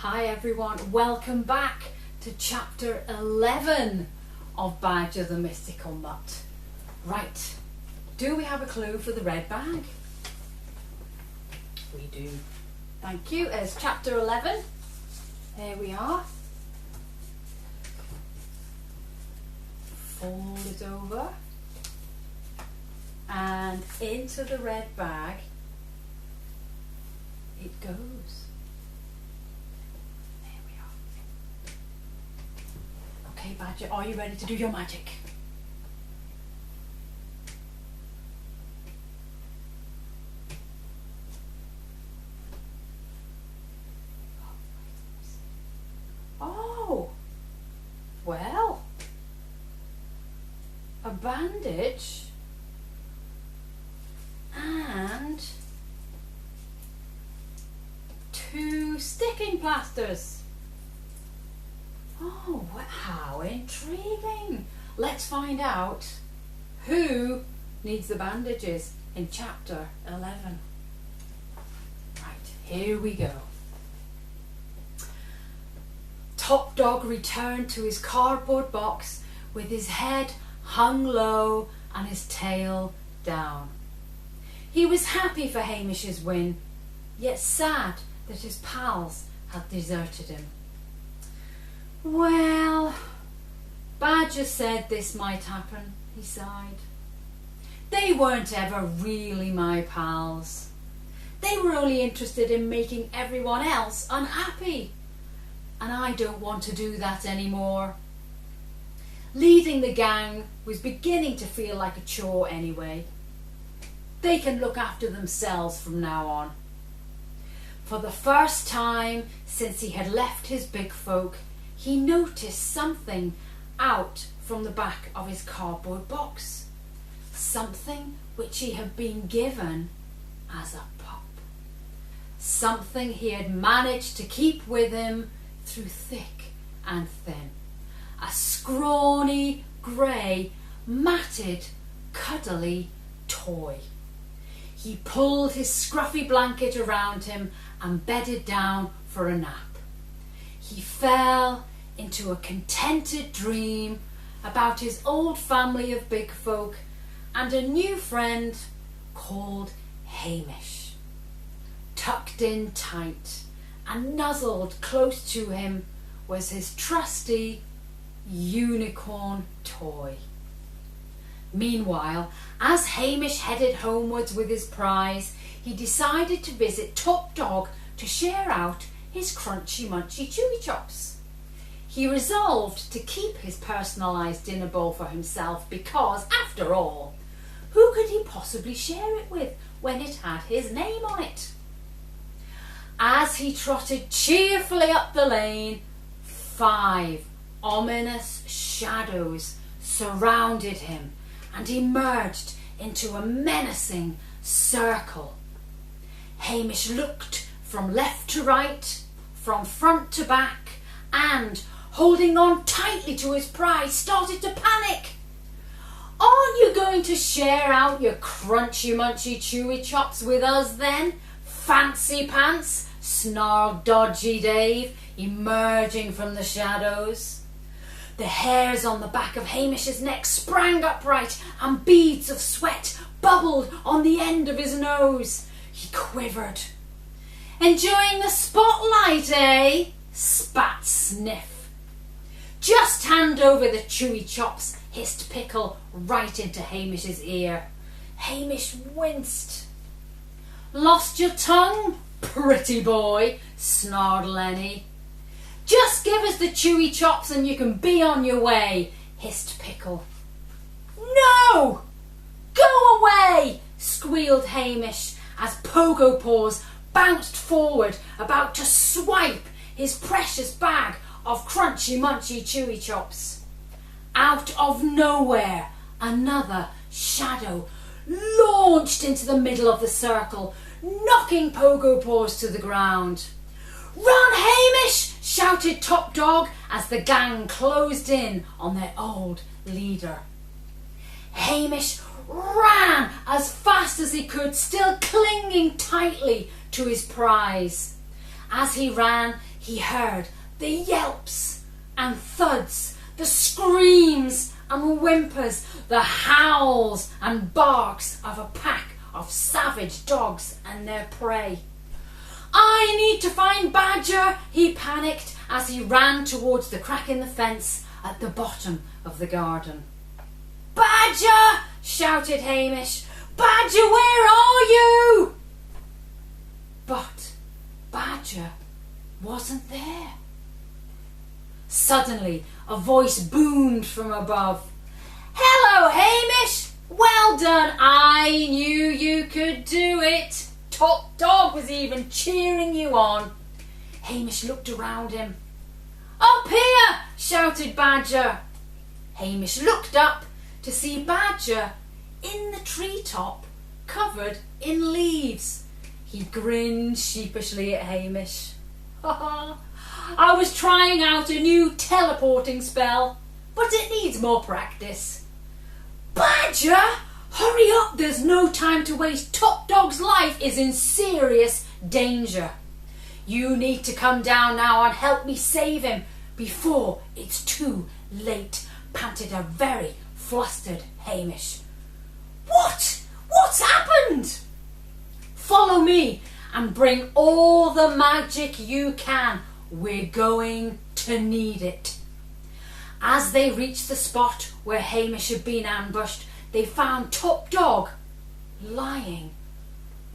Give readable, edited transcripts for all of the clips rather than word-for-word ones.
Hi everyone, welcome back to chapter 11 of Badger the Mystical Mutt. Right, do we have a clue for the red bag? We do. Thank you. It's chapter 11. There we are. Fold it over and into the red bag it goes. Okay, Badger, are you ready to do your magic? Oh, well, a bandage and 2 sticking plasters. Oh, how intriguing. Let's find out who needs the bandages in chapter 11. Right, here we go. Top Dog returned to his cardboard box with his head hung low and his tail down. He was happy for Hamish's win, yet sad that his pals had deserted him. Well, Badger said this might happen, he sighed. They weren't ever really my pals. They were only interested in making everyone else unhappy. And I don't want to do that anymore. Leading the gang was beginning to feel like a chore anyway. They can look after themselves from now on. For the first time since he had left his big folk, he noticed something out from the back of his cardboard box. Something which he had been given as a pup. Something he had managed to keep with him through thick and thin. A scrawny, grey, matted, cuddly toy. He pulled his scruffy blanket around him and bedded down for a nap. He fell into a contented dream about his old family of big folk and a new friend called Hamish. Tucked in tight and nuzzled close to him was his trusty unicorn toy. Meanwhile, as Hamish headed homewards with his prize, he decided to visit Top Dog to share out his crunchy munchy chewy chops. He resolved to keep his personalised dinner bowl for himself because, after all, who could he possibly share it with when it had his name on it? As he trotted cheerfully up the lane, 5 ominous shadows surrounded him and emerged into a menacing circle. Hamish looked from left to right, from front to back, and, holding on tightly to his prize, started to panic. Aren't you going to share out your crunchy munchy chewy chops with us then, fancy pants? Snarled Dodgy Dave, emerging from the shadows. The hairs on the back of Hamish's neck sprang upright and beads of sweat bubbled on the end of his nose. He quivered. Enjoying the spotlight, eh? Spat Sniff. Just hand over the chewy chops, hissed Pickle right into Hamish's ear. Hamish winced. Lost your tongue, pretty boy, snarled Lenny. Just give us the chewy chops and you can be on your way, hissed Pickle. No! Go away, squealed Hamish as Pogo Paws bounced forward, about to swipe his precious bag of crunchy munchy chewy chops. Out of nowhere, another shadow launched into the middle of the circle, knocking Pogo Paws to the ground. Run, Hamish! Shouted Top Dog as the gang closed in on their old leader. Hamish ran as fast as he could, still clinging tightly to his prize. As he ran, he heard the yelps and thuds, the screams and whimpers, the howls and barks of a pack of savage dogs and their prey. I need to find Badger, he panicked as he ran towards the crack in the fence at the bottom of the garden. Badger! Shouted Hamish. Badger, where are you? But Badger wasn't there. Suddenly a voice boomed from above. Hello, Hamish! Well done, I knew you could do it. Top Dog was even cheering you on. Hamish looked around him. Up here! Shouted Badger. Hamish looked up to see Badger in the treetop, covered in leaves. He grinned sheepishly at Hamish. I was trying out a new teleporting spell, but it needs more practice. Badger, hurry up, there's no time to waste. Top Dog's life is in serious danger. You need to come down now and help me save him before it's too late, panted a very flustered Hamish. What? What's happened? Follow me and bring all the magic you can. We're going to need it. As they reached the spot where Hamish had been ambushed, they found Top Dog lying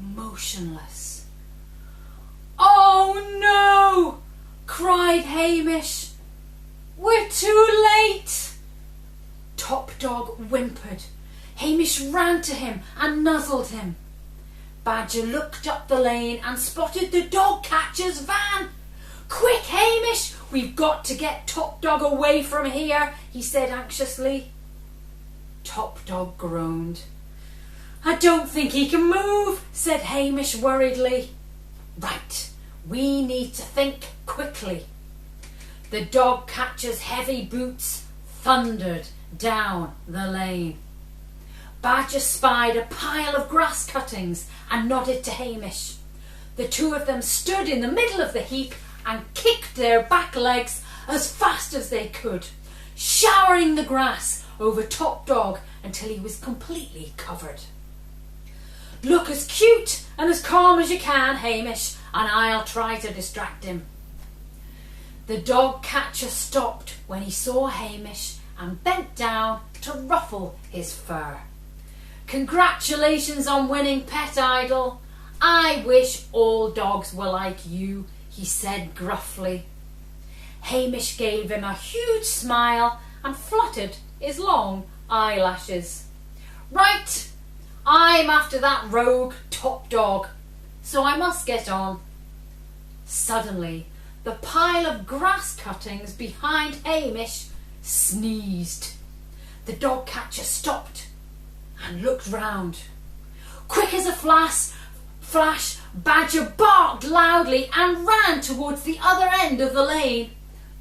motionless. Oh no! Cried Hamish. We're too late. Top Dog whimpered. Hamish ran to him and nuzzled him. Badger looked up the lane and spotted the dog catcher's van. Quick, Hamish, we've got to get Top Dog away from here, he said anxiously. Top Dog groaned. I don't think he can move, said Hamish worriedly. Right, we need to think quickly. The dog catcher's heavy boots thundered down the lane. Badger spied a pile of grass cuttings and nodded to Hamish. The two of them stood in the middle of the heap and kicked their back legs as fast as they could, showering the grass over Top Dog until he was completely covered. Look as cute and as calm as you can, Hamish, and I'll try to distract him. The dog catcher stopped when he saw Hamish and bent down to ruffle his fur. Congratulations on winning, Pet Idol. I wish all dogs were like you, he said gruffly. Hamish gave him a huge smile and fluttered his long eyelashes. Right, I'm after that rogue Top Dog, so I must get on. Suddenly, the pile of grass cuttings behind Hamish sneezed. The dog catcher stopped and looked round. Quick as a flash, Badger barked loudly and ran towards the other end of the lane.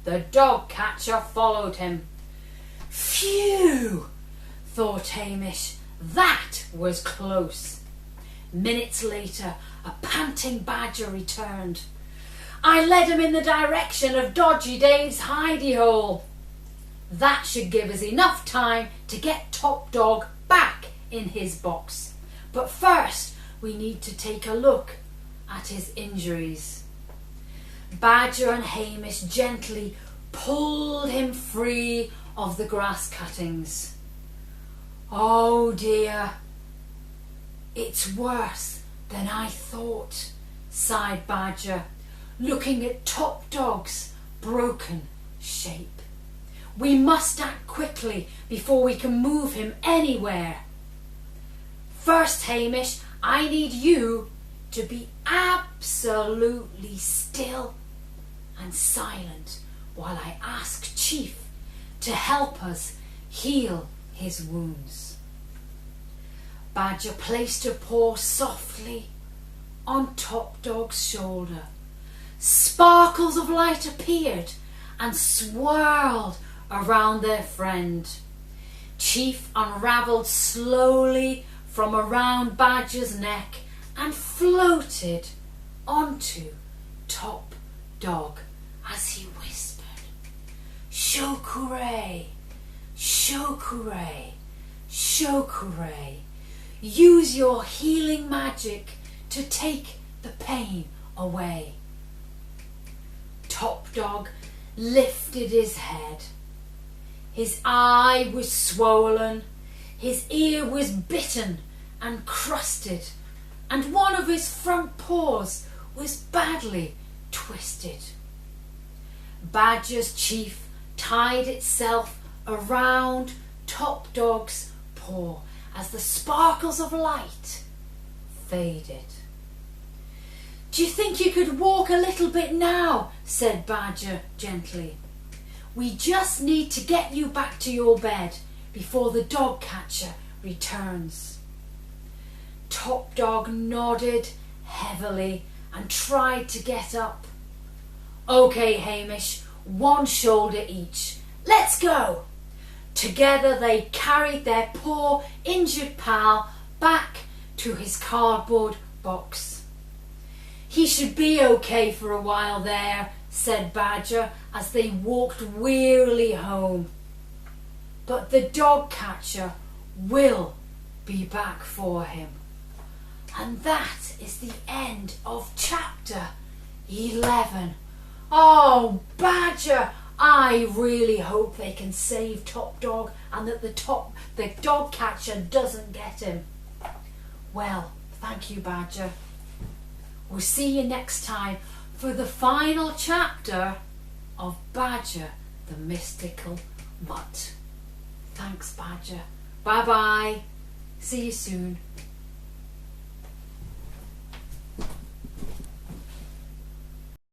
The dog catcher followed him. Phew, thought Hamish, that was close. Minutes later, a panting Badger returned. I led him in the direction of Dodgy Dave's hidey hole. That should give us enough time to get Top Dog back in his box. But first, we need to take a look at his injuries. Badger and Hamish gently pulled him free of the grass cuttings. Oh dear, it's worse than I thought, sighed Badger, looking at Top Dog's broken shape. We must act quickly before we can move him anywhere. First, Hamish, I need you to be absolutely still and silent while I ask Chief to help us heal his wounds. Badger placed her paw softly on Top Dog's shoulder. Sparkles of light appeared and swirled around their friend. Chief unravelled slowly from around Badger's neck and floated onto Top Dog as he whispered, "Shokure, Shokure, Shokure. Use your healing magic to take the pain away." Top Dog lifted his head. His eye was swollen, his ear was bitten and crusted, and one of his front paws was badly twisted. Badger's chief tied itself around Top Dog's paw as the sparkles of light faded. "Do you think you could walk a little bit now?" said Badger gently. "We just need to get you back to your bed before the dog catcher returns." Top Dog nodded heavily and tried to get up. "Okay, Hamish, one shoulder each. Let's go." Together they carried their poor injured pal back to his cardboard box. "He should be okay for a while there," said Badger as they walked wearily home. "But the dog catcher will be back for him." And that is the end of chapter 11. Oh, Badger, I really hope they can save Top Dog and that the dog catcher doesn't get him. Well, thank you, Badger. We'll see you next time for the final chapter of Badger the Mystical Mutt. Thanks, Badger. Bye-bye. See you soon.